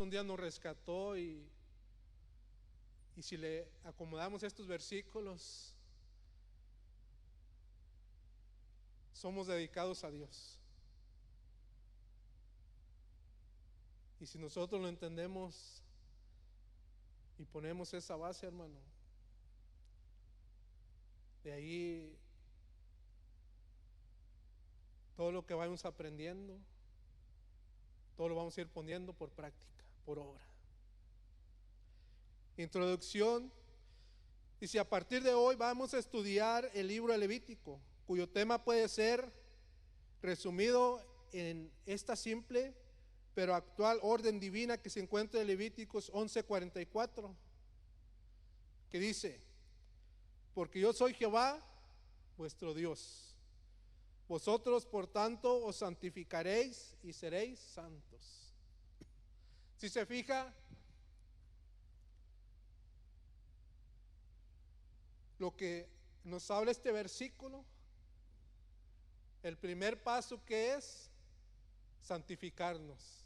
un día nos rescató y si le acomodamos estos versículos, somos dedicados a Dios. Y si nosotros lo entendemos y ponemos esa base, hermano, de ahí todo lo que vamos aprendiendo, todo lo vamos a ir poniendo por práctica, por obra. Introducción. Dice: a partir de hoy vamos a estudiar el libro de Levítico, cuyo tema puede ser resumido en esta simple pero actual orden divina que se encuentra en Levíticos 11:44, que dice: porque yo soy Jehová vuestro Dios, vosotros por tanto os santificaréis y seréis santos. Si se fija, lo que nos habla este versículo, el primer paso que es santificarnos.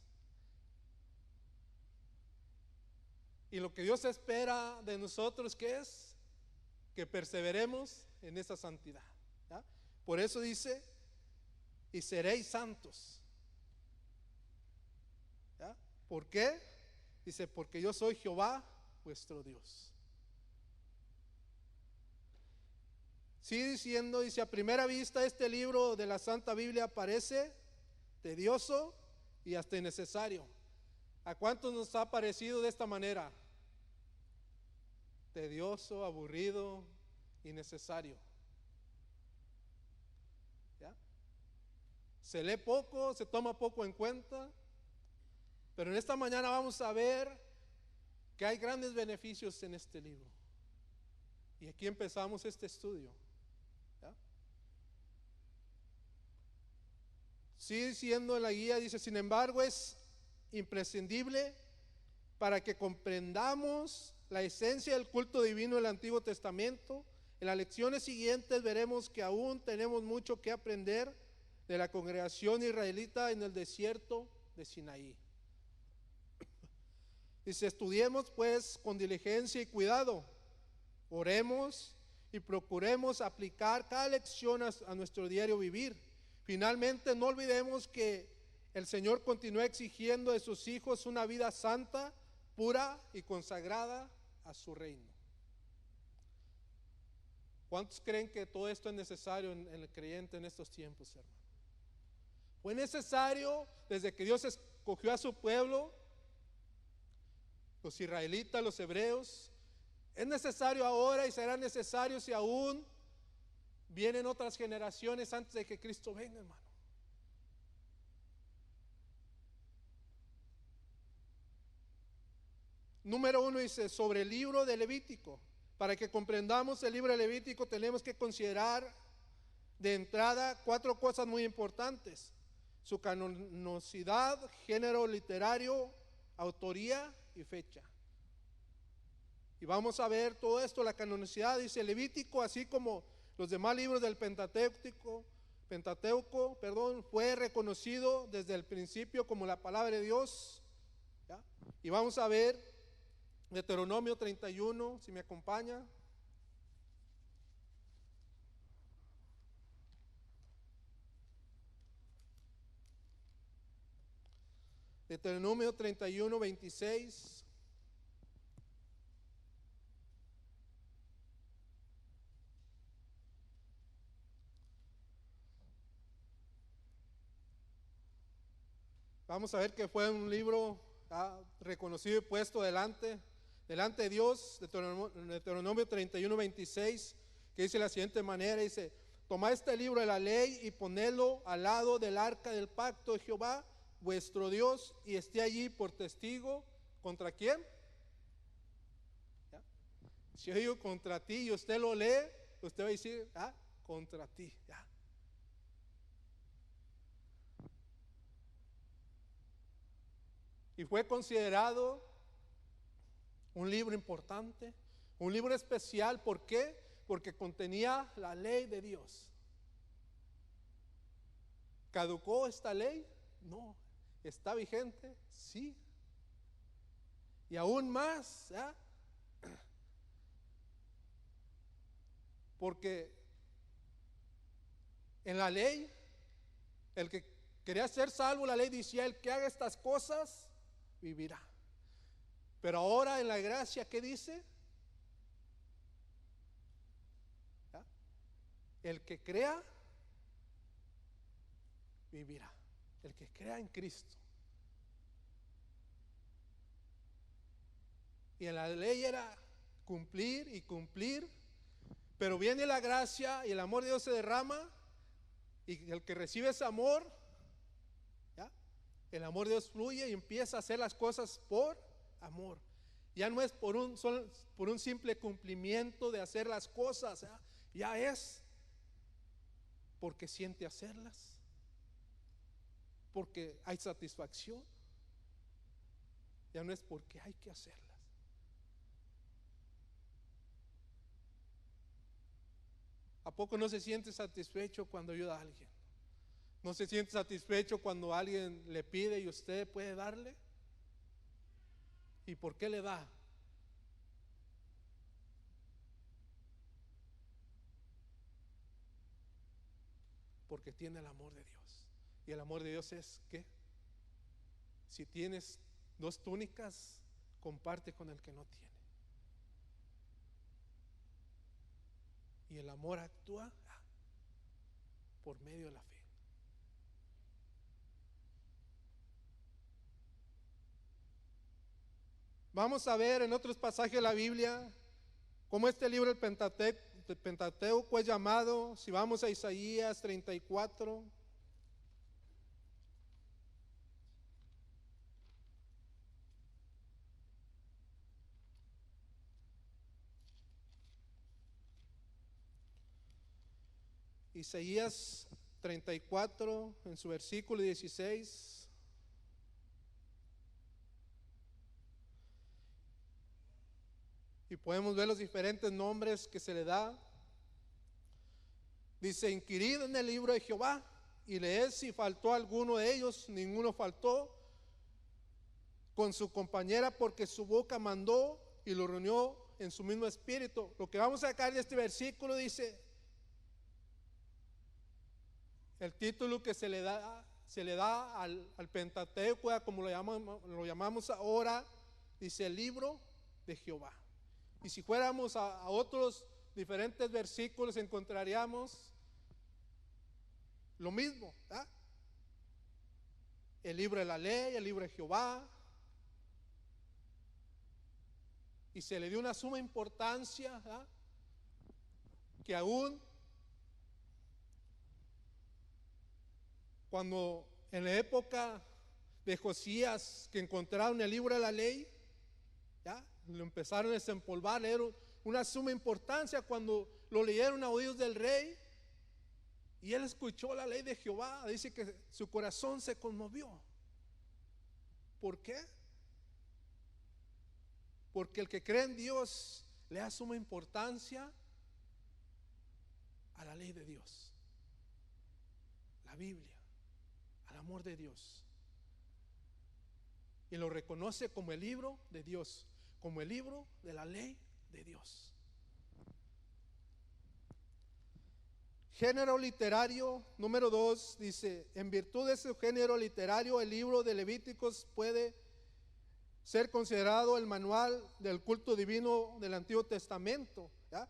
Y lo que Dios espera de nosotros, ¿qué es? Que perseveremos en esa santidad, ¿ya? Por eso dice: y seréis santos, ¿ya? ¿Por qué? Dice: porque yo soy Jehová vuestro Dios. Sigue diciendo, dice: a primera vista este libro de la Santa Biblia parece tedioso y hasta innecesario. ¿A cuántos nos ha parecido de esta manera? Tedioso, aburrido, innecesario. ¿Ya? Se lee poco, se toma poco en cuenta, pero en esta mañana vamos a ver que hay grandes beneficios en este libro. Y aquí empezamos este estudio. ¿Ya? Sigue diciendo en la guía, dice: sin embargo es imprescindible para que comprendamos la esencia del culto divino del Antiguo Testamento. En las lecciones siguientes veremos que aún tenemos mucho que aprender de la congregación israelita en el desierto de Sinaí. Dice: estudiemos pues con diligencia y cuidado, oremos y procuremos aplicar cada lección a nuestro diario vivir. Finalmente, no olvidemos que el Señor continúa exigiendo de sus hijos una vida santa, pura y consagrada a su reino. ¿Cuántos creen que todo esto es necesario en el creyente en estos tiempos, hermano? Fue necesario desde que Dios escogió a su pueblo, los israelitas, los hebreos. Es necesario ahora y será necesario si aún vienen otras generaciones antes de que Cristo venga, hermano. Número 1 dice: sobre el libro de Levítico. Para que comprendamos el libro de Levítico tenemos que considerar de entrada 4 cosas muy importantes: su canonicidad, género literario, autoría y fecha. Y vamos a ver todo esto. La canonicidad, dice: Levítico, así como los demás libros del Pentateuco, fue reconocido desde el principio como la palabra de Dios, ¿ya? Y vamos a ver Deuteronomio 31, si me acompaña. Deuteronomio 31, 26. Vamos a ver que fue un libro reconocido y puesto delante de Dios. Deuteronomio 31, 26, que dice de la siguiente manera: dice: tomad este libro de la ley y ponedlo al lado del arca del pacto de Jehová vuestro Dios, y esté allí por testigo. ¿Contra quién? ¿Ya? Si yo digo contra ti y usted lo lee, usted va a decir: contra ti. ¿Ya? Y fue considerado un libro importante, un libro especial. ¿Por qué? Porque contenía la ley de Dios. ¿Caducó esta ley? No. ¿Está vigente? Sí. y aún más, ¿ya? Porque en la ley, el que quería ser salvo, la ley decía: el que haga estas cosas vivirá. Pero ahora en la gracia, ¿qué dice? ¿Ya? El que crea vivirá. El que crea en Cristo. Y en la ley era cumplir y cumplir, pero viene la gracia y el amor de Dios se derrama, y el que recibe ese amor, ¿ya? El amor de Dios fluye y empieza a hacer las cosas por amor. Ya no es por un simple cumplimiento de hacer las cosas, ¿ya? Ya es porque siente hacerlas, porque hay satisfacción. Ya no es porque hay que hacerlas. ¿A poco no se siente satisfecho cuando ayuda a alguien? ¿No se siente satisfecho cuando alguien le pide y usted puede darle? ¿Y por qué le da? Porque tiene el amor de Dios. Y el amor de Dios es que si tienes 2 túnicas, comparte con el que no tiene. Y el amor actúa por medio de la fe. Vamos a ver en otros pasajes de la Biblia cómo este libro del Pentateuco es llamado. Si vamos a Isaías 34. Isaías 34, en su versículo 16. Y podemos ver los diferentes nombres que se le da. Dice: inquirid en el libro de Jehová y leed si faltó alguno de ellos. Ninguno faltó con su compañera, porque su boca mandó y lo reunió en su mismo espíritu. Lo que vamos a sacar de este versículo dice, el título que se le da al Pentateuco, como lo llamamos ahora, dice el libro de Jehová. Y si fuéramos a otros diferentes versículos, encontraríamos lo mismo, ¿verdad? El libro de la ley, el libro de Jehová. Y se le dio una suma importancia, ¿verdad? Que aún cuando en la época de Josías, que encontraron el libro de la ley, ¿ya? Lo empezaron a desempolvar, era una suma importancia cuando lo leyeron a oídos del rey. Y él escuchó la ley de Jehová. Dice que su corazón se conmovió. ¿Por qué? Porque el que cree en Dios le da suma importancia a la ley de Dios, la Biblia, al amor de Dios. Y lo reconoce como el libro de Dios, como el libro de la ley de Dios. Género literario número 2 dice: en virtud de ese género literario, el libro de Levíticos puede ser considerado el manual del culto divino del Antiguo Testamento, ¿ya?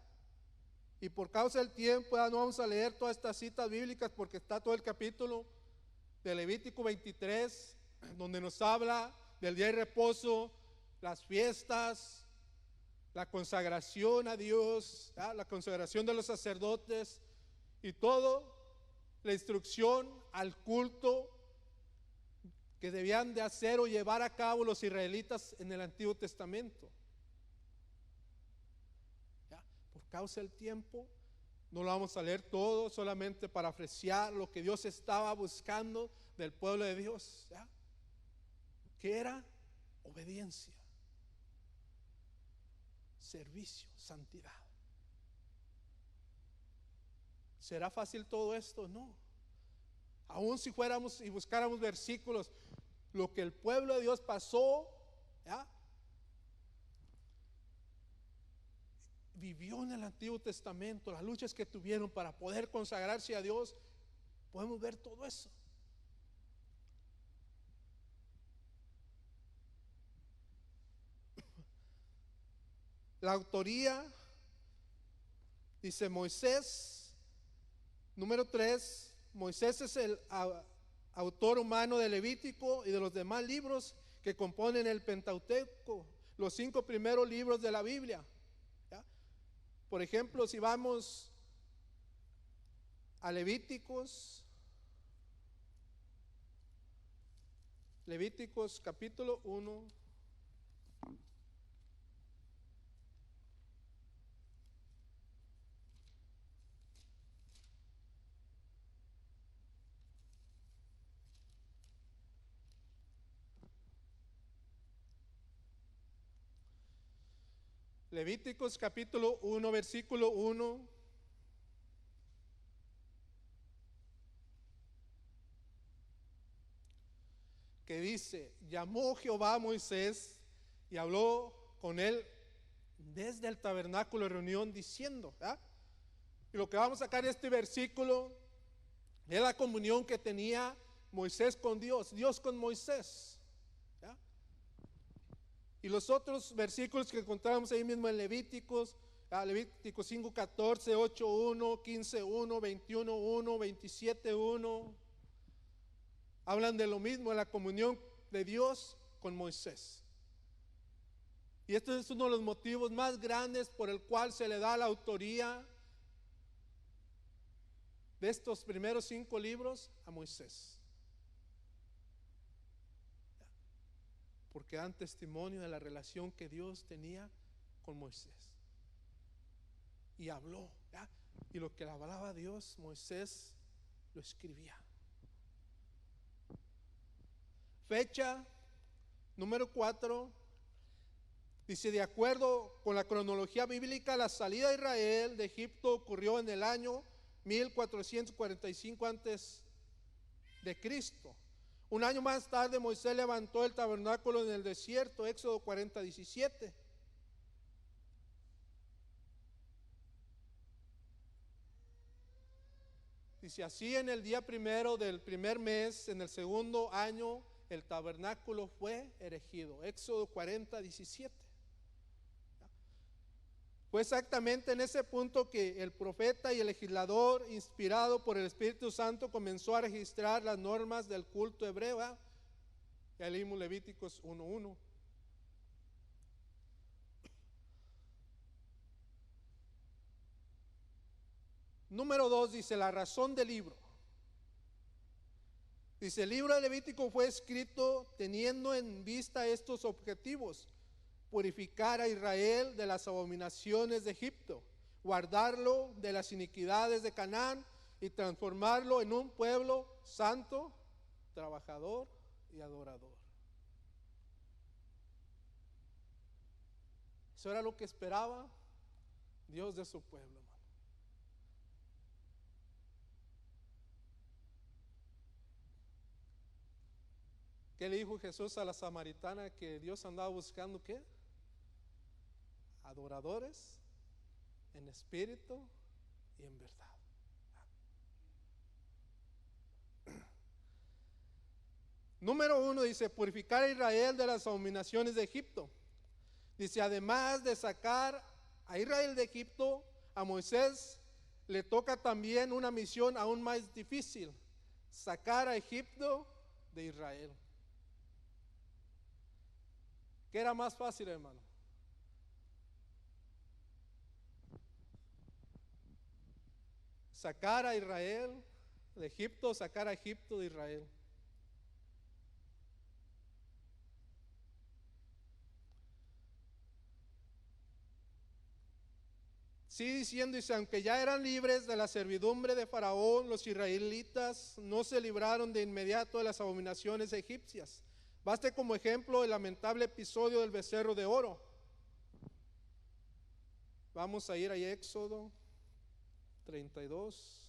Y por causa del tiempo no vamos a leer todas estas citas bíblicas, porque está todo el capítulo de Levítico 23, donde nos habla del día de reposo, las fiestas, la consagración a Dios, ¿ya? La consagración de los sacerdotes y todo, la instrucción al culto que debían de hacer o llevar a cabo los israelitas en el Antiguo Testamento. ¿Ya? Por causa del tiempo no lo vamos a leer todo, solamente para apreciar lo que Dios estaba buscando del pueblo de Dios, ¿ya? Que era obediencia, servicio, santidad. ¿Será fácil todo esto? No. Aún si fuéramos y buscáramos versículos, lo que el pueblo de Dios pasó, ¿ya? vivió en el Antiguo Testamento, las luchas que tuvieron para poder consagrarse a Dios, podemos ver todo eso. La autoría, dice Moisés, número 3, Moisés es el autor humano de Levítico y de los demás libros que componen el Pentateuco, los 5 primeros libros de la Biblia. ¿Ya? Por ejemplo, si vamos a Levíticos capítulo 1. Levíticos capítulo 1, versículo 1. Que dice: llamó Jehová a Moisés y habló con él desde el tabernáculo de reunión diciendo, ¿verdad? Y lo que vamos a sacar de este versículo es la comunión que tenía Moisés con Dios, Dios con Moisés. ¿Ya? Y los otros versículos que encontramos ahí mismo en Levíticos, Levíticos 5, 14, 8, 1, 15, 1, 21, 1, 27, 1, hablan de lo mismo, de la comunión de Dios con Moisés. Y este es uno de los motivos más grandes por el cual se le da la autoría de estos primeros 5 libros a Moisés. Porque dan testimonio de la relación que Dios tenía con Moisés. Y habló, ¿ya? Y lo que le hablaba Dios, Moisés lo escribía. Fecha número 4. Dice: de acuerdo con la cronología bíblica, la salida de Israel de Egipto ocurrió en el año 1445 antes de Cristo. Un año más tarde Moisés levantó el tabernáculo en el desierto, Éxodo 40, 17. Dice: así en el día primero del primer mes, en el segundo año, el tabernáculo fue erigido, Éxodo 40, 17. Fue exactamente en ese punto que el profeta y el legislador, inspirado por el Espíritu Santo, comenzó a registrar las normas del culto hebreo. Ya leímos Levíticos 1:1. Número 2 dice: la razón del libro. Dice: el libro de Levítico fue escrito teniendo en vista estos objetivos: purificar a Israel de las abominaciones de Egipto, guardarlo de las iniquidades de Canaán y transformarlo en un pueblo santo, trabajador y adorador. Eso era lo que esperaba Dios de su pueblo, hermano. ¿Qué le dijo Jesús a la samaritana? Que Dios andaba buscando, ¿qué? Adoradores en espíritu y en verdad. Número 1 dice: purificar a Israel de las abominaciones de Egipto. Dice: además de sacar a Israel de Egipto, a Moisés le toca también una misión aún más difícil: sacar a Egipto de Israel. ¿Qué era más fácil, hermano? Sacar a Israel de Egipto, sacar a Egipto de Israel. Sigue diciendo, dice: aunque ya eran libres de la servidumbre de Faraón, los israelitas no se libraron de inmediato de las abominaciones egipcias. Baste como ejemplo el lamentable episodio del becerro de oro. Vamos a ir a Éxodo 32.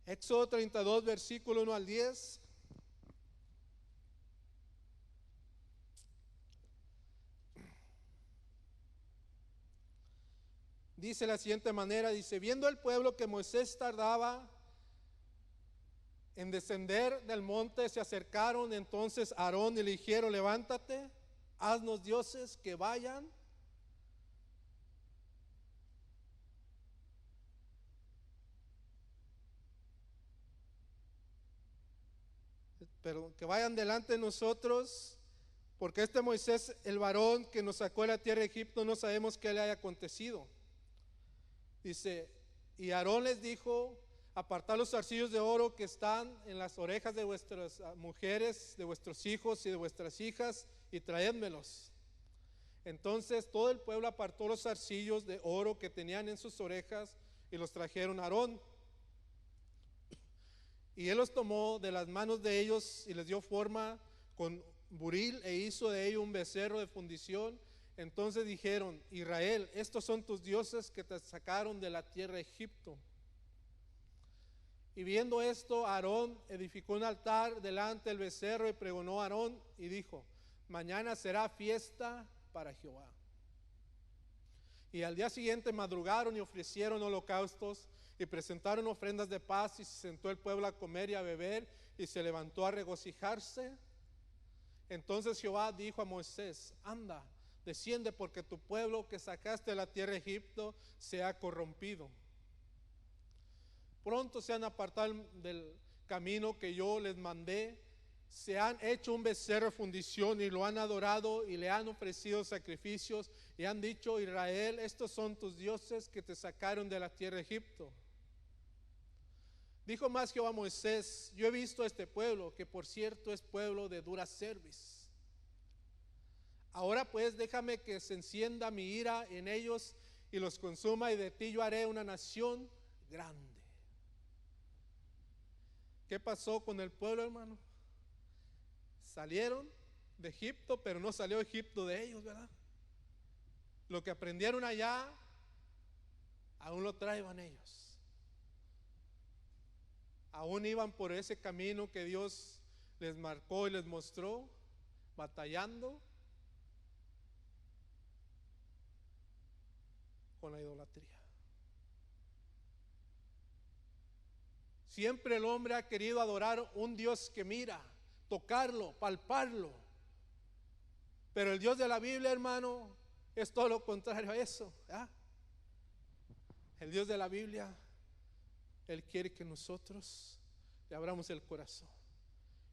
Éxodo 32, versículo 1 al 10. dice de la siguiente manera, dice, viendo el pueblo que Moisés tardaba en descender del monte, se acercaron entonces a Aarón y le dijeron, levántate, haznos dioses que vayan. Pero que vayan delante de nosotros, porque este Moisés, el varón que nos sacó de la tierra de Egipto, no sabemos qué le haya acontecido. Dice, y Aarón les dijo, apartad los zarcillos de oro que están en las orejas de vuestras mujeres, de vuestros hijos y de vuestras hijas, y traédmelos. Entonces todo el pueblo apartó los zarcillos de oro que tenían en sus orejas y los trajeron a Aarón. Y él los tomó de las manos de ellos y les dio forma con buril e hizo de ello un becerro de fundición. Entonces dijeron, Israel, estos son tus dioses que te sacaron de la tierra de Egipto. Y viendo esto, Aarón edificó un altar delante del becerro y pregonó a Aarón y dijo, mañana será fiesta para Jehová. Y al día siguiente madrugaron y ofrecieron holocaustos y presentaron ofrendas de paz, y se sentó el pueblo a comer y a beber y se levantó a regocijarse. Entonces Jehová dijo a Moisés, anda, desciende, porque tu pueblo que sacaste de la tierra de Egipto se ha corrompido. Pronto se han apartado del camino que yo les mandé, se han hecho un becerro de fundición y lo han adorado y le han ofrecido sacrificios y han dicho, Israel, estos son tus dioses que te sacaron de la tierra de Egipto. Dijo más Jehová a Moisés, yo he visto a este pueblo, que por cierto es pueblo de dura cerviz. Ahora pues déjame que se encienda mi ira en ellos y los consuma, y de ti yo haré una nación grande. ¿Qué pasó con el pueblo, hermano? Salieron de Egipto, pero no salió Egipto de ellos, ¿verdad? Lo que aprendieron allá, aún lo traían ellos. Aún iban por ese camino que Dios les marcó y les mostró, batallando con la idolatría. Siempre el hombre ha querido adorar un Dios que mira, tocarlo, palparlo. Pero el Dios de la Biblia, hermano, es todo lo contrario a eso, ¿verdad? El Dios de la Biblia, Él quiere que nosotros le abramos el corazón.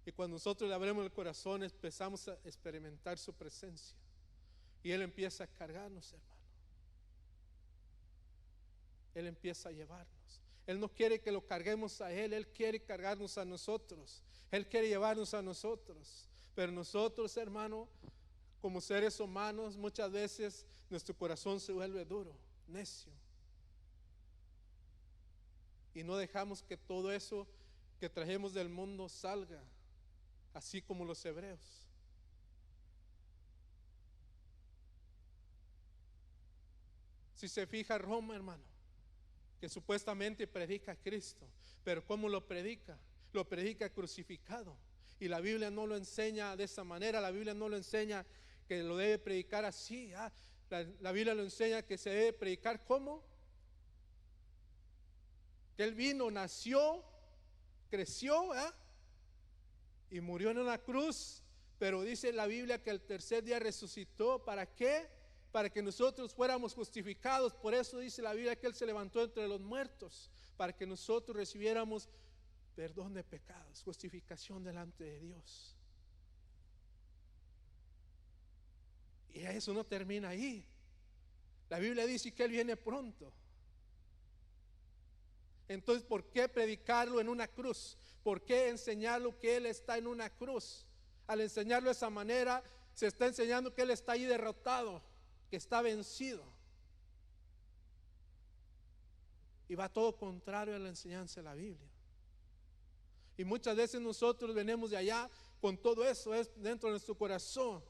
Y cuando nosotros le abrimos el corazón, empezamos a experimentar su presencia. Y Él empieza a cargarnos, hermano. Él empieza a llevarnos. Él no quiere que lo carguemos a Él, Él quiere cargarnos a nosotros. Él quiere llevarnos a nosotros. Pero nosotros, hermano, como seres humanos, muchas veces nuestro corazón se vuelve duro, necio. Y no dejamos que todo eso que trajimos del mundo salga, así como los hebreos. Si se fija Roma, hermano, que supuestamente predica a Cristo, pero ¿cómo lo predica? Lo predica crucificado. Y la Biblia no lo enseña de esa manera. La Biblia no lo enseña que lo debe predicar así. La Biblia lo enseña que se debe predicar ¿cómo? Que Él vino, nació, creció y murió en una cruz. Pero dice la Biblia que el tercer día resucitó. ¿Para qué? Para que nosotros fuéramos justificados. Por eso dice la Biblia que Él se levantó entre los muertos, para que nosotros recibiéramos perdón de pecados, justificación delante de Dios. Y eso no termina ahí. La Biblia dice que Él viene pronto. Entonces, ¿por qué predicarlo en una cruz? ¿Por qué enseñarlo que Él está en una cruz? Al enseñarlo de esa manera, se está enseñando que Él está ahí derrotado, que está vencido. Y va todo contrario a la enseñanza de la Biblia. Y muchas veces nosotros venimos de allá con todo eso es dentro de nuestro corazón.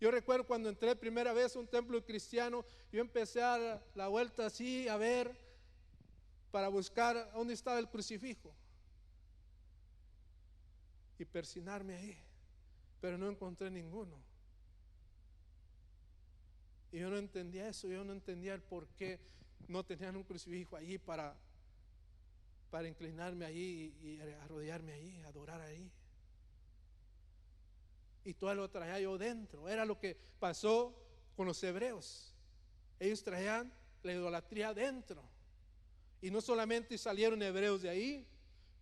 Yo recuerdo cuando entré primera vez a un templo cristiano, yo empecé a dar la vuelta así, a ver, para buscar dónde estaba el crucifijo y persignarme ahí, pero no encontré ninguno. Y yo no entendía eso, yo no entendía el por qué no tenían un crucifijo allí para inclinarme allí y arrodillarme allí, adorar allí. Y todo lo traía yo dentro. Era lo que pasó con los hebreos. Ellos traían la idolatría dentro. Y no solamente salieron hebreos de ahí,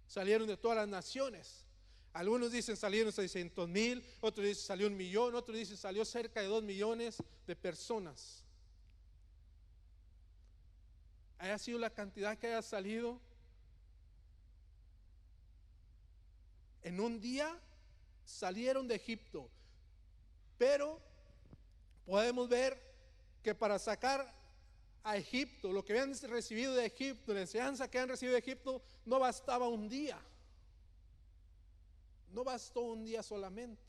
salieron de todas las naciones. Algunos dicen salieron 600,000, otros dicen salió 1,000,000, otros dicen salió cerca de 2 millones de personas. Haya sido la cantidad que haya salido, en un día salieron de Egipto. Pero podemos ver que para sacar a Egipto, lo que habían recibido de Egipto, la enseñanza que han recibido de Egipto, no bastaba un día. No bastó un día solamente.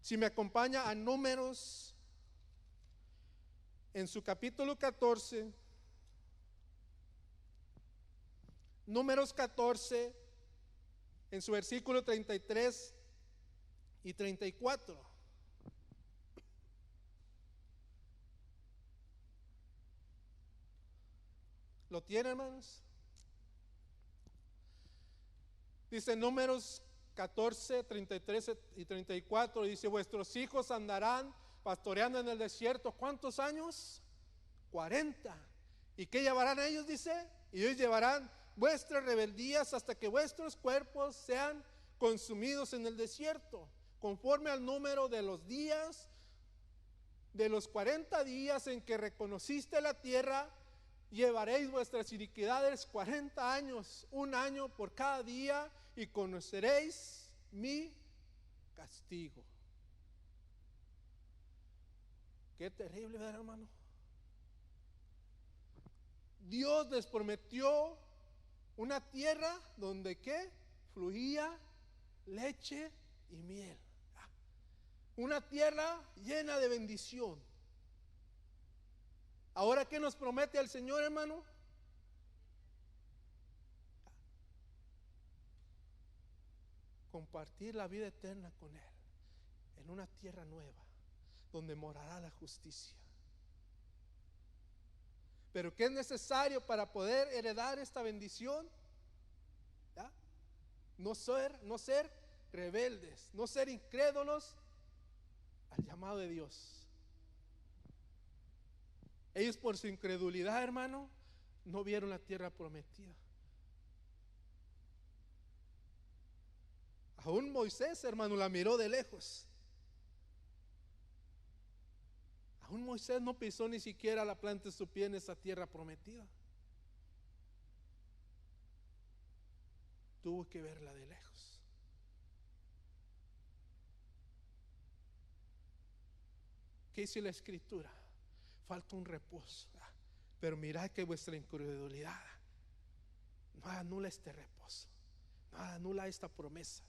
Si me acompaña a Números, en su capítulo 14, Números 14, en su versículo 33 y 34. ¿Lo tienen, hermanos? Dice Números 14, 33 y 34, dice: vuestros hijos andarán pastoreando en el desierto. ¿Cuántos años? 40. ¿Y qué llevarán ellos? Dice: y ellos llevarán vuestras rebeldías hasta que vuestros cuerpos sean consumidos en el desierto, conforme al número de los días, de los 40 días en que reconociste la tierra. Llevaréis vuestras iniquidades 40 años, un año por cada día, y conoceréis mi castigo. Qué terrible, ¿verdad, hermano? Dios les prometió una tierra donde ¿qué? Fluía leche y miel. Una tierra llena de bendición. Ahora, ¿qué nos promete el Señor, hermano? Compartir la vida eterna con Él en una tierra nueva donde morará la justicia. Pero ¿qué es necesario para poder heredar esta bendición? ¿Ya? No ser rebeldes, no ser incrédulos al llamado de Dios. Ellos, por su incredulidad, hermano, no vieron la tierra prometida. Aún Moisés, hermano, la miró de lejos. Aún Moisés no pisó ni siquiera la planta de su pie en esa tierra prometida. Tuvo que verla de lejos. ¿Qué dice la Escritura? Falta un reposo. Pero mirad que vuestra incredulidad no anula este reposo, no anula esta promesa.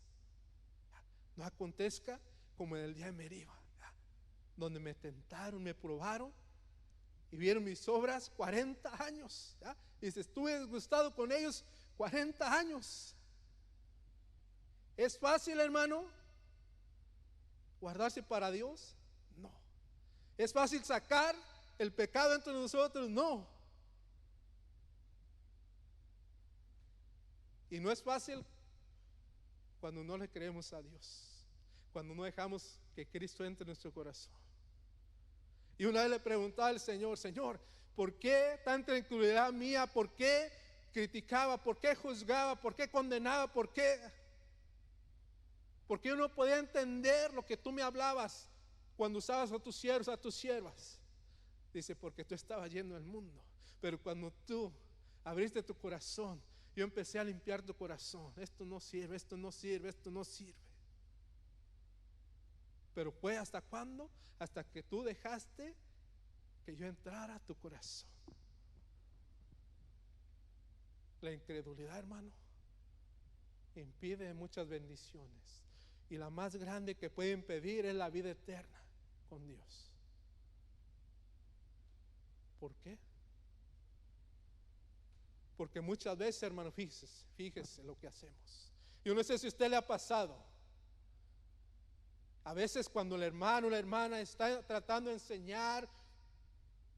No acontezca como en el día de Meriba, donde me tentaron, me probaron y vieron mis obras 40 años. Y dice: estuve disgustado con ellos 40 años. ¿Es fácil, hermano, guardarse para Dios? No. ¿Es fácil sacar el pecado entre nosotros? No. Y no es fácil cuando no le creemos a Dios, cuando no dejamos que Cristo entre en nuestro corazón. Y una vez le preguntaba al Señor: Señor, ¿por qué tanta incredulidad mía? ¿Por qué criticaba? ¿Por qué juzgaba? ¿Por qué condenaba? ¿Por qué yo no podía entender lo que tú me hablabas cuando usabas a tus siervos, a tus siervas? Dice: porque tú estabas yendo al mundo, pero cuando tú abriste tu corazón, yo empecé a limpiar tu corazón. Esto no sirve, esto no sirve, esto no sirve. Pero fue ¿hasta cuándo? Hasta que tú dejaste que yo entrara a tu corazón. La incredulidad, hermano, impide muchas bendiciones, y la más grande que puede impedir es la vida eterna con Dios. ¿Por qué? Porque muchas veces, hermano, fíjese lo que hacemos. Yo no sé si a usted le ha pasado. A veces cuando el hermano o la hermana está tratando de enseñar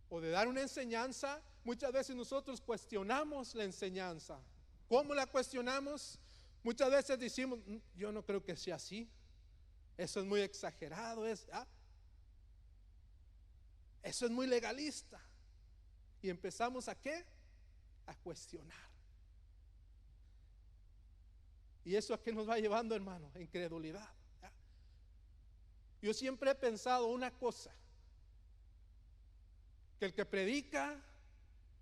o de dar una enseñanza, muchas veces nosotros cuestionamos la enseñanza. ¿Cómo la cuestionamos? Muchas veces decimos, yo no creo que sea así. Eso es muy exagerado. Eso es muy legalista. Y empezamos ¿a qué? A cuestionar. ¿Y eso a qué nos va llevando, hermano? A incredulidad. Yo siempre he pensado una cosa, que el que predica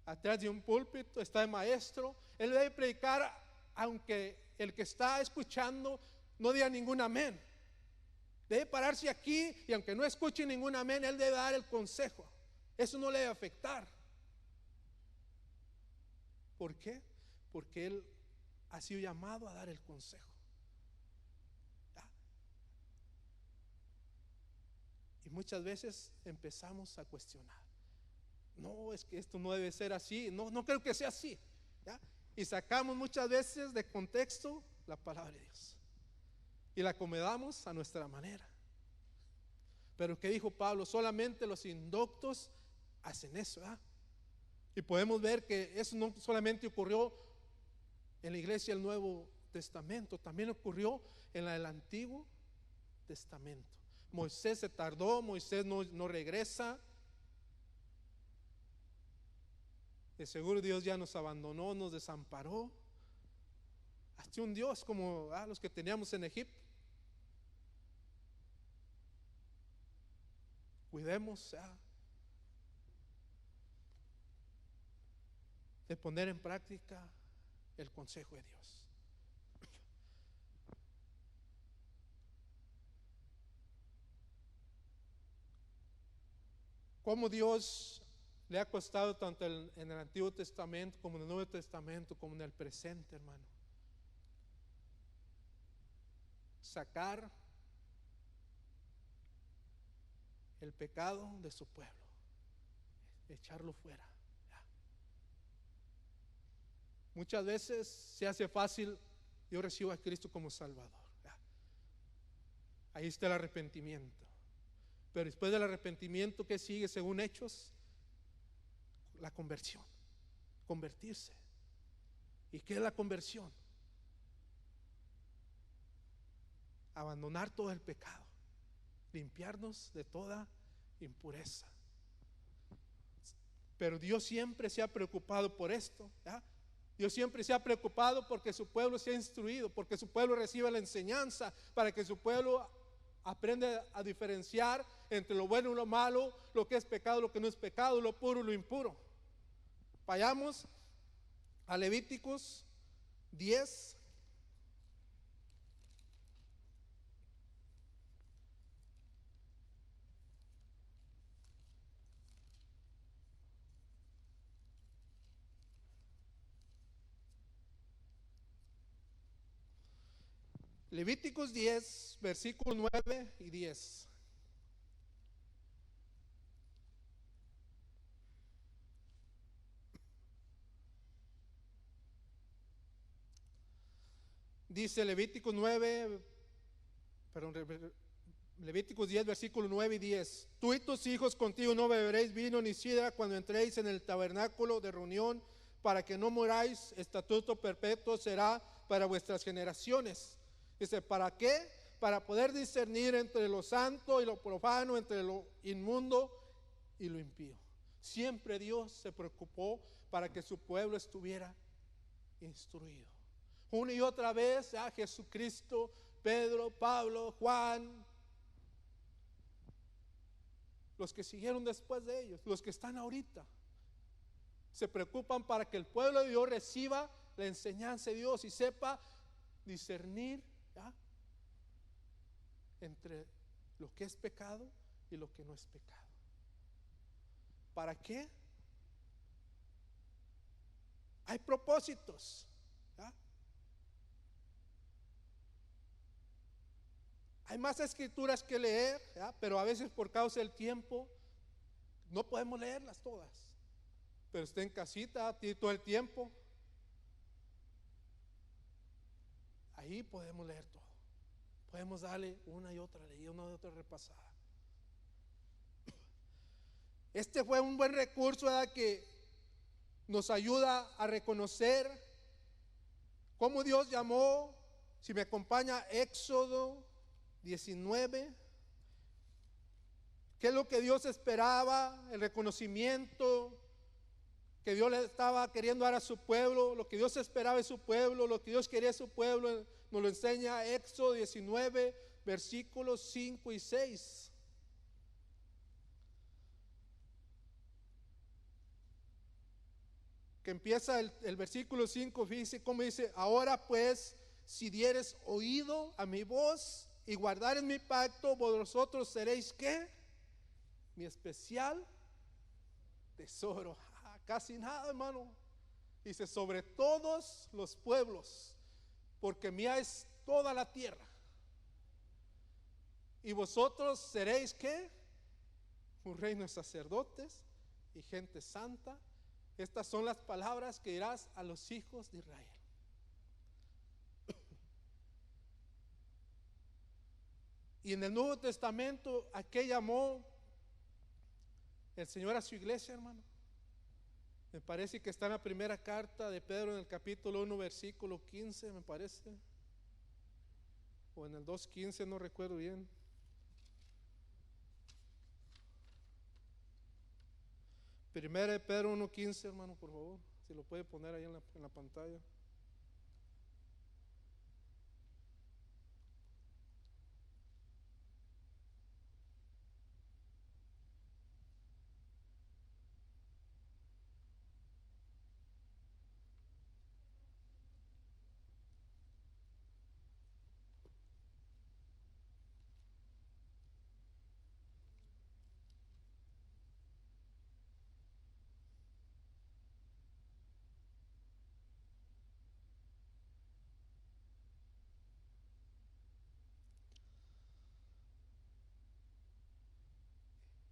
atrás de un púlpito, está de maestro, él debe predicar aunque el que está escuchando no diga ningún amén. Debe pararse aquí y aunque no escuche ningún amén, él debe dar el consejo. Eso no le debe afectar. ¿Por qué? Porque él ha sido llamado a dar el consejo. Y muchas veces empezamos a cuestionar. No, es que esto no debe ser así. No creo que sea así. ¿Ya? Y sacamos muchas veces de contexto la palabra de Dios y la acomodamos a nuestra manera. Pero ¿qué dijo Pablo? Solamente los indoctos hacen eso. Y podemos ver que eso no solamente ocurrió en la iglesia del Nuevo Testamento, también ocurrió en la del Antiguo Testamento. Moisés se tardó, Moisés no regresa. De seguro Dios ya nos abandonó, nos desamparó. Hasta un Dios como los que teníamos en Egipto. Cuidemos de poner en práctica el consejo de Dios. Cómo Dios le ha costado tanto en el Antiguo Testamento como en el Nuevo Testamento como en el presente, hermano, sacar el pecado de su pueblo, echarlo fuera. Muchas veces se hace fácil, yo recibo a Cristo como Salvador. Ahí está el arrepentimiento. Pero después del arrepentimiento, ¿qué sigue según Hechos? La conversión, convertirse. ¿Y qué es la conversión? Abandonar todo el pecado, limpiarnos de toda impureza. Pero Dios siempre se ha preocupado por esto. Dios siempre se ha preocupado porque su pueblo sea instruido, porque su pueblo reciba la enseñanza, para que su pueblo aprenda a diferenciar entre lo bueno y lo malo, lo que es pecado, lo que no es pecado, lo puro y lo impuro. Vayamos a Levíticos 10. Levíticos 10, versículos 9 y 10. Dice Levíticos 10, versículos 9 y 10. Tú y tus hijos contigo no beberéis vino ni sidra cuando entréis en el tabernáculo de reunión, para que no muráis. Estatuto perpetuo será para vuestras generaciones. Dice, ¿para qué? Para poder discernir entre lo santo y lo profano, entre lo inmundo y lo impío. Siempre Dios se preocupó para que su pueblo estuviera instruido. Una y otra vez a Jesucristo, Pedro, Pablo, Juan, los que siguieron después de ellos, los que están ahorita, se preocupan para que el pueblo de Dios reciba la enseñanza de Dios y sepa discernir entre lo que es pecado y lo que no es pecado. ¿Para qué? Hay propósitos. Hay más escrituras que leer, pero a veces por causa del tiempo no podemos leerlas todas. Pero usted en casita, tiene todo el tiempo. Ahí podemos leer todo. Podemos darle una y otra leída, una y otra repasada. Este fue un buen recurso, ¿verdad?, que nos ayuda a reconocer cómo Dios llamó. Si me acompaña, Éxodo 19. ¿Qué es lo que Dios esperaba? El reconocimiento que Dios le estaba queriendo dar a su pueblo, lo que Dios esperaba de su pueblo, lo que Dios quería de su pueblo, nos lo enseña Éxodo 19, versículos 5 y 6. Que empieza el versículo 5, fíjese cómo dice: ahora pues, si dieres oído a mi voz y guardares mi pacto, vosotros seréis, ¿qué? Mi especial tesoro. Casi nada, hermano. Dice: sobre todos los pueblos, porque mía es toda la tierra. Y vosotros seréis, ¿qué? Un reino de sacerdotes y gente santa. Estas son las palabras que dirás a los hijos de Israel. Y en el Nuevo Testamento, ¿a qué llamó el Señor a su iglesia, hermano? Me parece que está en la primera carta de Pedro, en el capítulo 1, versículo 15, me parece, o en el 2:15, no recuerdo bien. Primera de Pedro 1:15, hermano, por favor, si lo puede poner ahí en la pantalla.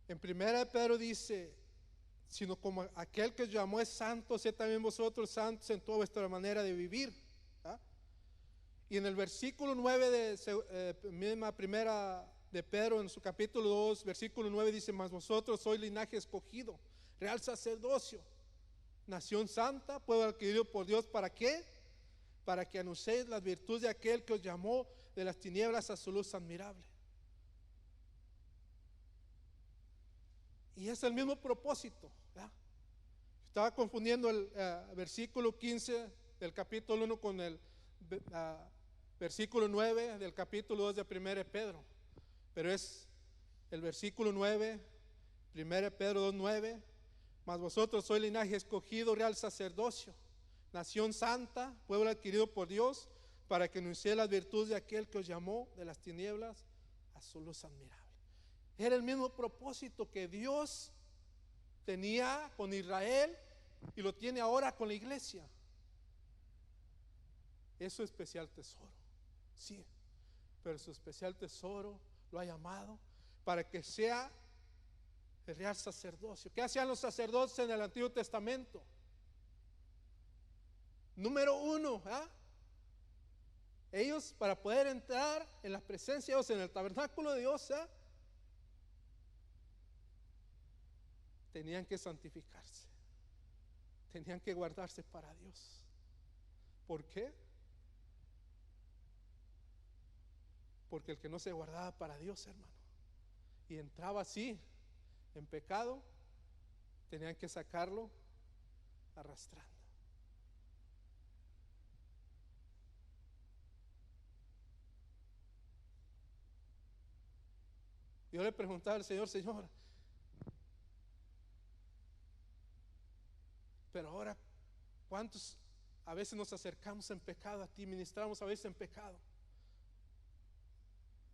En primera de Pedro dice: sino como aquel que os llamó es santo, sed también vosotros santos en toda vuestra manera de vivir. ¿Ah? Y en el versículo 9 de misma primera de Pedro, en su capítulo 2, versículo 9, dice: mas vosotros sois linaje escogido, real sacerdocio, nación santa, pueblo adquirido por Dios. ¿Para qué? Para que anunciéis las virtudes de aquel que os llamó de las tinieblas a su luz admirable. Y es el mismo propósito, ¿verdad? Estaba confundiendo el versículo 15 del capítulo 1 con el versículo 9 del capítulo 2 de 1 de Pedro. Pero es el versículo 9, 1 de Pedro 2:9: mas vosotros sois linaje escogido, real sacerdocio, nación santa, pueblo adquirido por Dios, para que anunciéis las virtudes de aquel que os llamó de las tinieblas a su luz admirable. Era el mismo propósito que Dios tenía con Israel y lo tiene ahora con la iglesia. Es su especial tesoro, sí, pero su especial tesoro lo ha llamado para que sea el real sacerdocio. ¿Qué hacían los sacerdotes en el Antiguo Testamento? Número uno, ellos, para poder entrar en la presencia de Dios, en el tabernáculo de Dios, tenían que santificarse, tenían que guardarse para Dios. ¿Por qué? Porque el que no se guardaba para Dios, hermano, y entraba así en pecado, tenían que sacarlo arrastrando. Yo le preguntaba al Señor: Señor, pero ahora, ¿cuántos a veces nos acercamos en pecado a ti, ministramos a veces en pecado?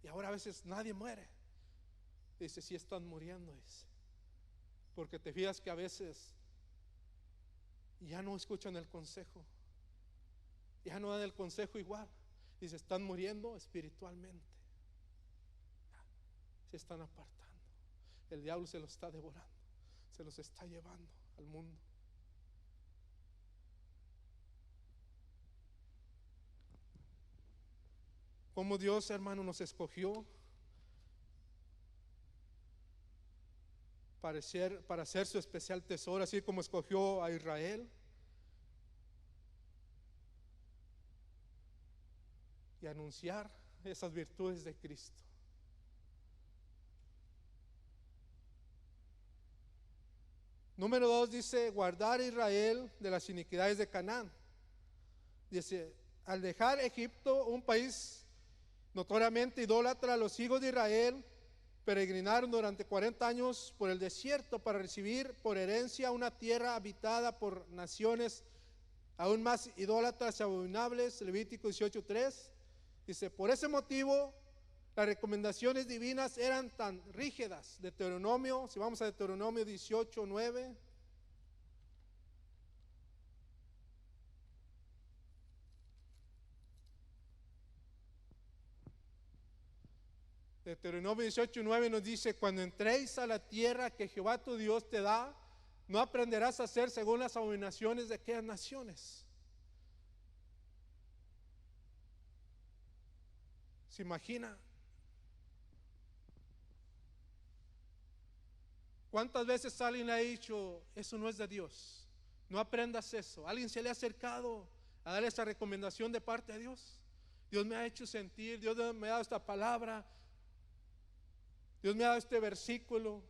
Y ahora a veces nadie muere. Dice: sí están muriendo, dice, porque te fijas que a veces ya no escuchan el consejo, ya no dan el consejo igual. Dice: están muriendo espiritualmente, se están apartando. El diablo se los está devorando, se los está llevando al mundo. cómo Dios, hermano, nos escogió para ser su especial tesoro, así como escogió a Israel. Y anunciar esas virtudes de Cristo. Número 2 dice, guardar a Israel de las iniquidades de Canaán. Dice, al dejar Egipto, un país notoriamente idólatra, los hijos de Israel peregrinaron durante 40 años por el desierto para recibir por herencia una tierra habitada por naciones aún más idólatras y abominables. Levítico 18:3 dice, por ese motivo las recomendaciones divinas eran tan rígidas. Deuteronomio, si vamos a Deuteronomio 18:9. Deuteronomio 18:9 nos dice, cuando entréis a la tierra que Jehová tu Dios te da, no aprenderás a hacer según las abominaciones de aquellas naciones. ¿Se imagina? ¿Cuántas veces alguien le ha dicho, eso no es de Dios? No aprendas eso. ¿Alguien se le ha acercado a darle esa recomendación de parte de Dios? Dios me ha hecho sentir, Dios me ha dado esta palabra, Dios me ha dado este versículo.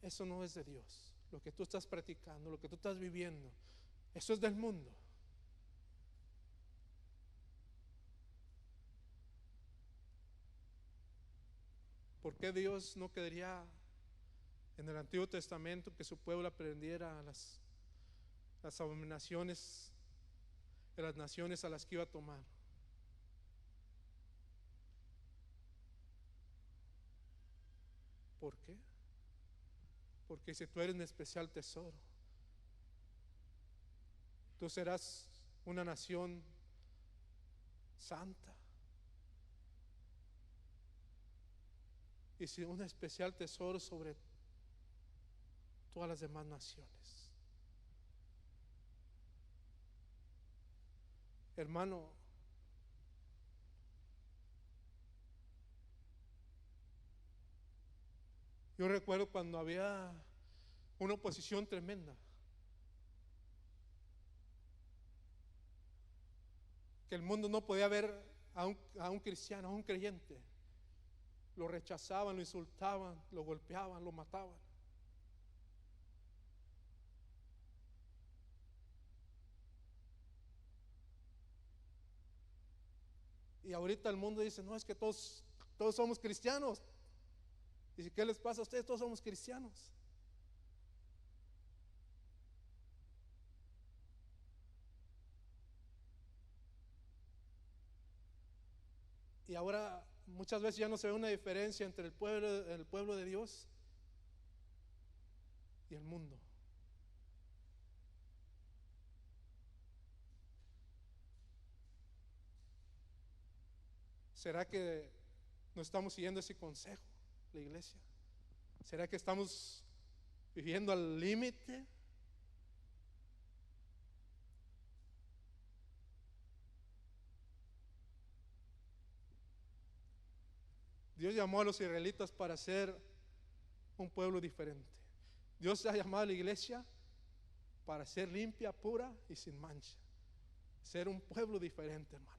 Eso no es de Dios. Lo que tú estás practicando, lo que tú estás viviendo, eso es del mundo. ¿Por qué Dios no quería en el Antiguo Testamento que su pueblo aprendiera las abominaciones de las naciones a las que iba a tomar? ¿Por qué? Porque si tú eres un especial tesoro, tú serás una nación santa. Y si un especial tesoro sobre todas las demás naciones. Hermano, yo recuerdo cuando había una oposición tremenda, que el mundo no podía ver a un cristiano, a un creyente. Lo rechazaban, lo insultaban, lo golpeaban, lo mataban. Y ahorita el mundo dice, no, es que todos somos cristianos. ¿Y qué les pasa a ustedes? Todos somos cristianos. Y ahora muchas veces ya no se ve una diferencia entre el pueblo de Dios y el mundo. ¿Será que no estamos siguiendo ese consejo, la iglesia? ¿Será que estamos viviendo al límite? Dios llamó a los israelitas para ser un pueblo diferente. Dios ha llamado a la iglesia para ser limpia, pura y sin mancha. Ser un pueblo diferente, hermano.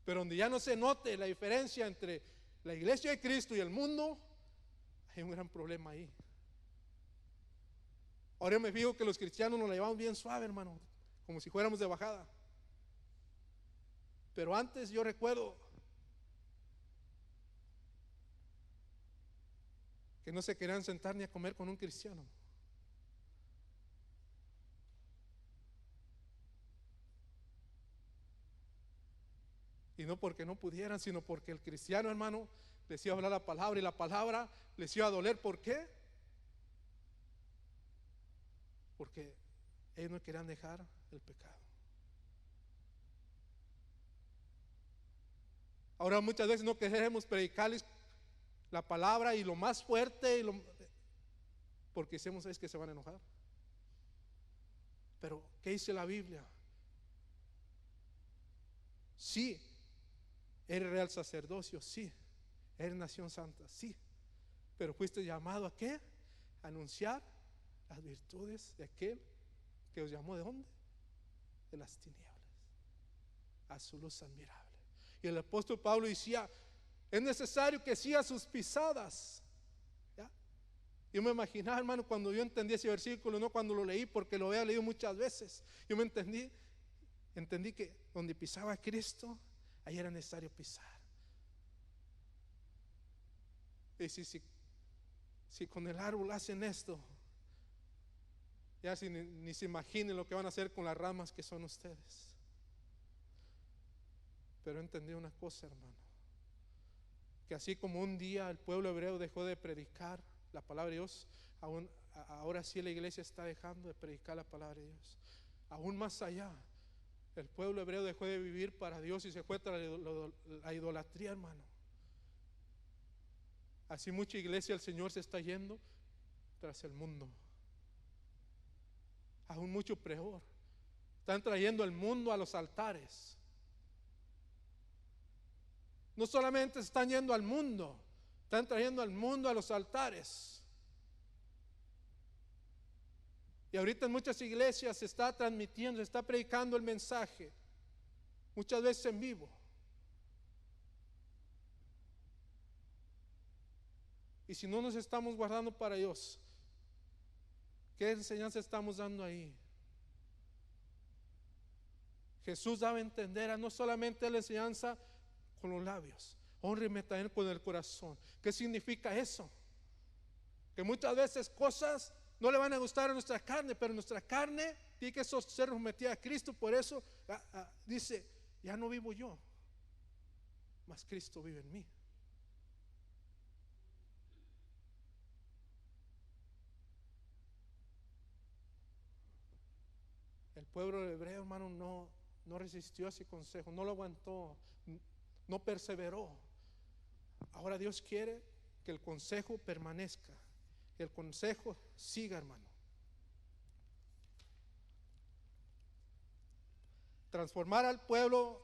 Pero donde ya no se note la diferencia entre la iglesia de Cristo y el mundo, hay un gran problema ahí. Ahora me fijo que los cristianos nos la llevamos bien suave, hermano, como si fuéramos de bajada. Pero antes yo recuerdo que no se querían sentar ni a comer con un cristiano. Y no porque no pudieran, sino porque el cristiano, hermano, les iba a hablar la palabra y la palabra les iba a doler. ¿Por qué? Porque ellos no querían dejar el pecado. Ahora muchas veces no queremos predicarles la palabra y lo más fuerte porque decimos es que se van a enojar. Pero ¿qué dice la Biblia? Sí. Eres real sacerdocio, sí. Eres nación santa, sí. Pero fuiste llamado ¿a qué? A anunciar las virtudes de aquel que os llamó, ¿de dónde? De las tinieblas a su luz admirable. Y el apóstol Pablo decía: es necesario que siga sus pisadas. ¿Ya? Yo me imaginaba, hermano, cuando yo entendí ese versículo, no cuando lo leí, porque lo había leído muchas veces. Yo me entendí que donde pisaba Cristo, ahí era necesario pisar. Y si con el árbol hacen esto, ya ni se imaginen lo que van a hacer con las ramas que son ustedes. Pero entendí una cosa, hermano, que así como un día el pueblo hebreo dejó de predicar la palabra de Dios, ahora sí la iglesia está dejando de predicar la palabra de Dios. Aún más allá, el pueblo hebreo dejó de vivir para Dios y se fue tras la idolatría, hermano. Así mucha iglesia el Señor se está yendo tras el mundo. Aún mucho peor, están trayendo el mundo a los altares. No solamente se están yendo al mundo, están trayendo al mundo a los altares. Y ahorita en muchas iglesias se está transmitiendo, se está predicando el mensaje, muchas veces en vivo. Y si no nos estamos guardando para Dios, ¿qué enseñanza estamos dando ahí? Jesús daba a entender no solamente la enseñanza con los labios, honreme también con el corazón. ¿Qué significa eso? Que muchas veces cosas no le van a gustar a nuestra carne, pero nuestra carne tiene que ser sometida a Cristo. Por eso dice: ya no vivo yo, mas Cristo vive en mí. El pueblo hebreo, hermano, no resistió ese consejo, no lo aguantó, no perseveró. Ahora Dios quiere que el consejo permanezca, que el consejo siga, hermano. Transformar al pueblo,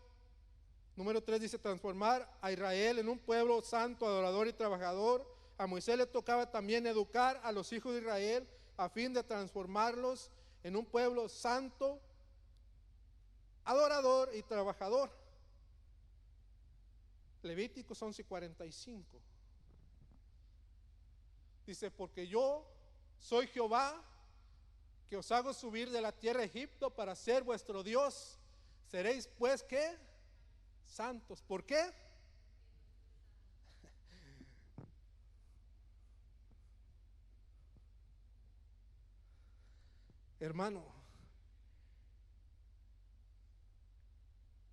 número 3 dice: transformar a Israel en un pueblo santo, adorador y trabajador. A Moisés le tocaba también educar a los hijos de Israel a fin de transformarlos en un pueblo santo, adorador y trabajador. Levíticos 11:45 dice: porque yo soy Jehová, que os hago subir de la tierra de Egipto para ser vuestro Dios. Seréis pues ¿qué? Santos. ¿Por qué? Hermano,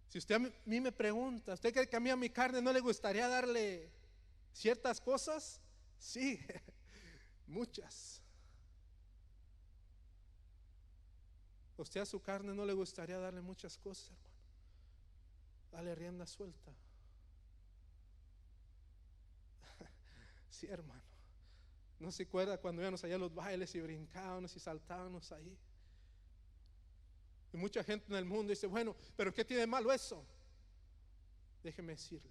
si usted a mí me pregunta, ¿usted cree que a mi carne no le gustaría darle ciertas cosas? Sí, muchas. ¿Usted a su carne no le gustaría darle muchas cosas, hermano? Dale rienda suelta. Sí, hermano. ¿No se acuerda cuando íbamos allá a los bailes y brincábamos y saltábamos ahí? Y mucha gente en el mundo dice: bueno, pero ¿qué tiene de malo eso? Déjeme decirle,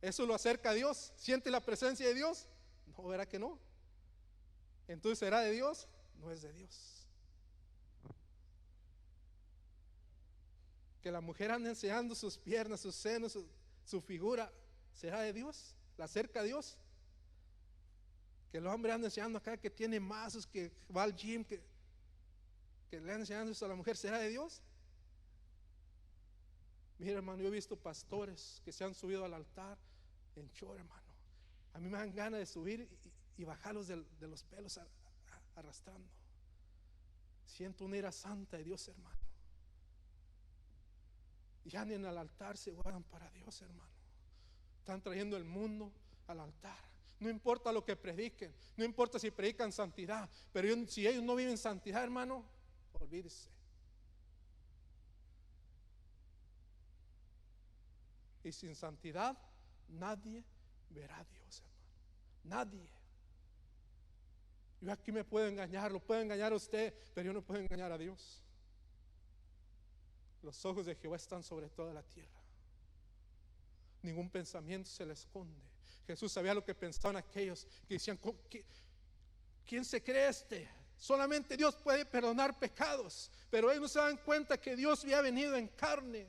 ¿eso lo acerca a Dios? ¿Siente la presencia de Dios? No, ¿verá que no? Entonces, ¿será de Dios? No es de Dios. Que la mujer ande enseñando sus piernas, sus senos, su figura, ¿será de Dios? ¿La acerca a Dios? Que el hombre ande enseñando acá que tiene mazos, que va al gym, que le ande enseñando eso a la mujer, ¿será de Dios? Mira, hermano, yo he visto pastores que se han subido al altar en short, hermano. A mí me dan ganas de subir y bajarlos de los pelos arrastrando. Siento una ira santa de Dios, hermano. Ya ni en el altar se guardan para Dios, hermano. Están trayendo el mundo al altar. No importa lo que prediquen, no importa si predican santidad, pero si ellos no viven santidad, hermano, olvídese. Y sin santidad nadie verá a Dios, hermano. Nadie. Yo aquí me puedo engañar, lo puedo engañar a usted, pero yo no puedo engañar a Dios. Los ojos de Jehová están sobre toda la tierra. Ningún pensamiento se le esconde. Jesús sabía lo que pensaban aquellos que decían: ¿quién se cree este? Solamente Dios puede perdonar pecados. Pero ellos no se dan cuenta que Dios había venido en carne.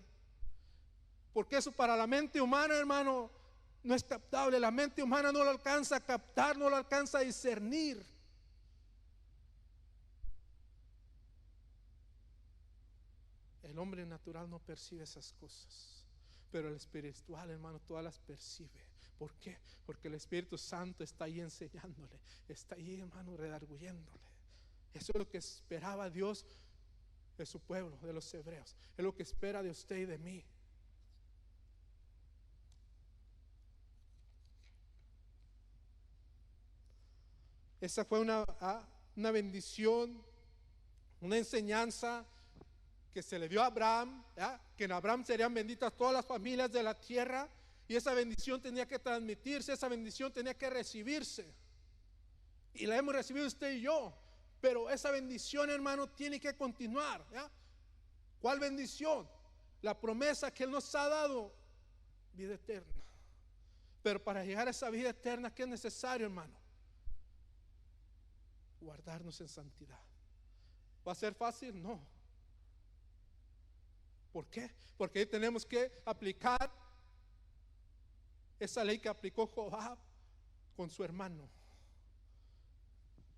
Porque eso para la mente humana, hermano, no es captable. La mente humana no lo alcanza a captar, no lo alcanza a discernir. El hombre natural no percibe esas cosas, pero el espiritual, hermano, todas las percibe. ¿Por qué? Porque el Espíritu Santo está ahí enseñándole, está ahí, hermano, redarguyéndole. Eso es lo que esperaba Dios de su pueblo, de los hebreos. Es lo que espera de usted y de mí. Esa fue una bendición, una enseñanza que se le dio a Abraham, que en Abraham serían benditas todas las familias de la tierra, y esa bendición tenía que transmitirse, esa bendición tenía que recibirse, y la hemos recibido usted y yo, pero esa bendición, hermano, tiene que continuar. ¿Cuál bendición? La promesa que Él nos ha dado, vida eterna. Pero para llegar a esa vida eterna, ¿qué es necesario, hermano? Guardarnos en santidad. ¿Va a ser fácil? No. ¿Por qué? Porque ahí tenemos que aplicar esa ley que aplicó Joab con su hermano.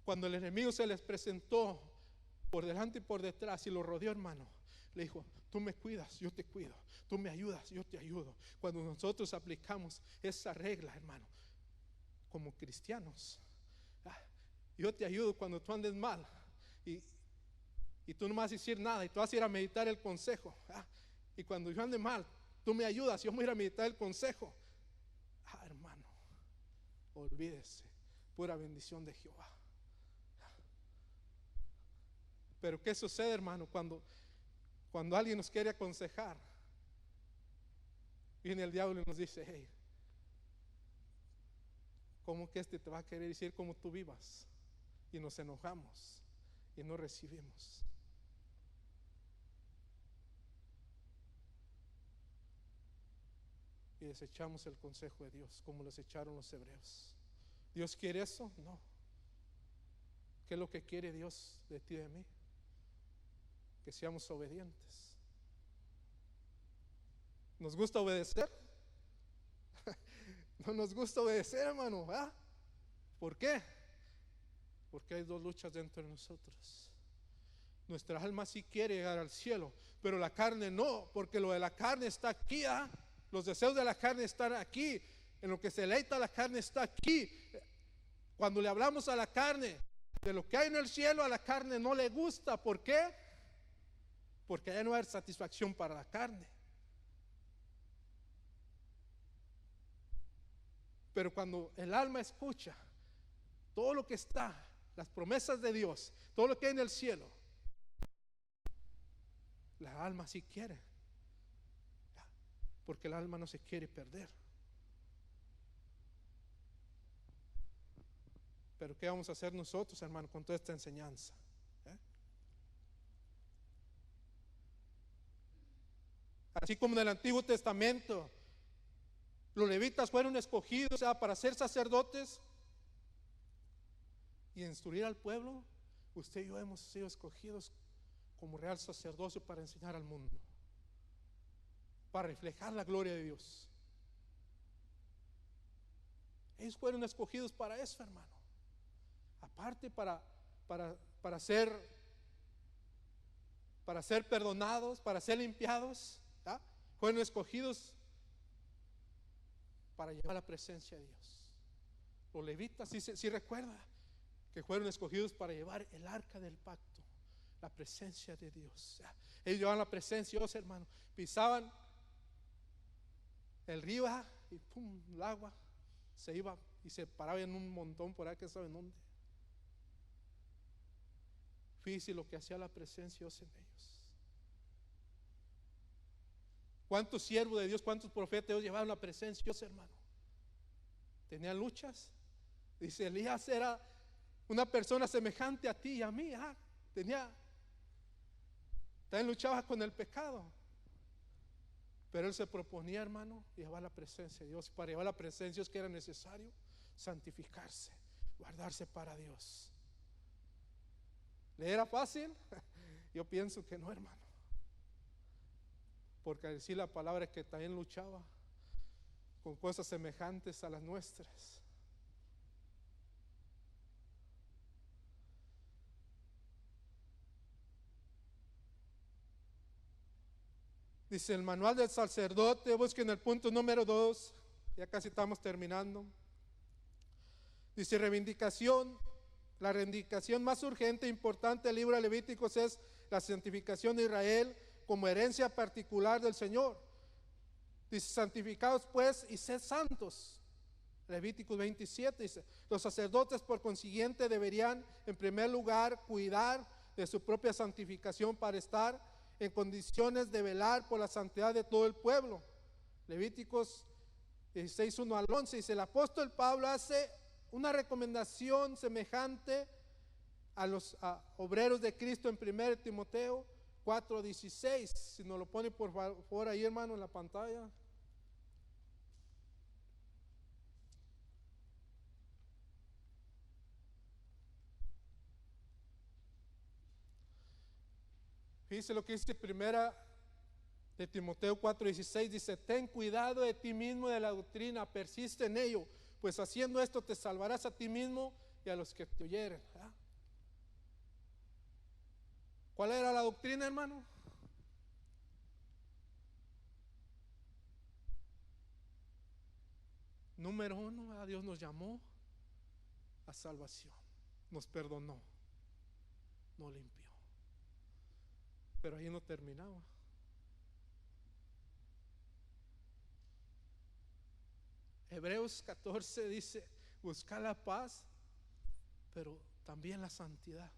Cuando el enemigo se les presentó por delante y por detrás y lo rodeó, hermano, le dijo: tú me cuidas, yo te cuido, tú me ayudas, yo te ayudo. Cuando nosotros aplicamos esa regla, hermano, como cristianos, yo te ayudo cuando tú andes mal, y tú no me vas a decir nada, y tú vas a ir a meditar el consejo. Y cuando yo ande mal, tú me ayudas, yo voy a ir a meditar el consejo. Hermano, olvídese, pura bendición de Jehová. Pero ¿qué sucede, hermano? Cuando alguien nos quiere aconsejar, viene el diablo y nos dice: hey, ¿cómo que te va a querer decir cómo tú vivas? Y nos enojamos y no recibimos. Y desechamos el consejo de Dios, como los echaron los hebreos. ¿Dios quiere eso? No. ¿Qué es lo que quiere Dios de ti y de mí? Que seamos obedientes. ¿Nos gusta obedecer? No nos gusta obedecer, hermano. ¿Por qué? Porque hay dos luchas dentro de nosotros. Nuestra alma sí quiere llegar al cielo, pero la carne no, porque lo de la carne está aquí. Los deseos de la carne están aquí. En lo que se deleita la carne está aquí. Cuando le hablamos a la carne de lo que hay en el cielo, a la carne no le gusta. ¿Por qué? Porque allá no hay satisfacción para la carne. Pero cuando el alma escucha todo lo que está, las promesas de Dios, todo lo que hay en el cielo, la alma sí quiere, porque el alma no se quiere perder. Pero ¿qué vamos a hacer nosotros, hermano, con toda esta enseñanza? Así como en el Antiguo Testamento los levitas fueron escogidos para ser sacerdotes y instruir al pueblo, usted y yo hemos sido escogidos como real sacerdocio para enseñar al mundo, para reflejar la gloria de Dios. Ellos fueron escogidos para eso, hermano. Aparte para ser perdonados, para ser limpiados, fueron escogidos para llevar la presencia de Dios. Los levitas, sí recuerda que fueron escogidos para llevar el arca del pacto, la presencia de Dios. Ellos llevaban la presencia de Dios, hermano. Pisaban el río y pum, el agua se iba y se paraba en un montón por ahí, que saben dónde. Fíjese lo que hacía la presencia de Dios en ellos. ¿Cuántos siervos de Dios, cuántos profetas de Dios llevaban la presencia de Dios, hermano? ¿Tenían luchas? Dice, Elías era una persona semejante a ti y a mí. También luchaba con el pecado. Pero él se proponía, hermano, llevar la presencia de Dios. Para llevar la presencia de Dios, que era necesario santificarse, guardarse para Dios. ¿Le era fácil? Yo pienso que no, hermano. Porque decir la palabra es que también luchaba con cosas semejantes a las nuestras. Dice el manual del sacerdote, busquen el punto número 2, ya casi estamos terminando. Dice reivindicación. La reivindicación más urgente e importante del libro de Levíticos es la santificación de Israel como herencia particular del Señor. Dice, santificados pues y sed santos. Levíticos 27 dice, los sacerdotes por consiguiente deberían en primer lugar cuidar de su propia santificación para estar en condiciones de velar por la santidad de todo el pueblo. Levíticos 16, 1 al 11 dice, el apóstol Pablo hace una recomendación semejante a los obreros de Cristo en 1 Timoteo 4:16. Si nos lo pone por favor ahí, hermano, en la pantalla. Fíjese lo que dice 1 Timoteo 4:16, dice, ten cuidado de ti mismo y de la doctrina, persiste en ello, pues haciendo esto te salvarás a ti mismo y a los que te oyeren. ¿Verdad? ¿Cuál era la doctrina, hermano? Número 1, Dios nos llamó a salvación, nos perdonó, nos limpió. Pero ahí no terminaba. Hebreos 14 dice, buscar la paz, pero también la santidad.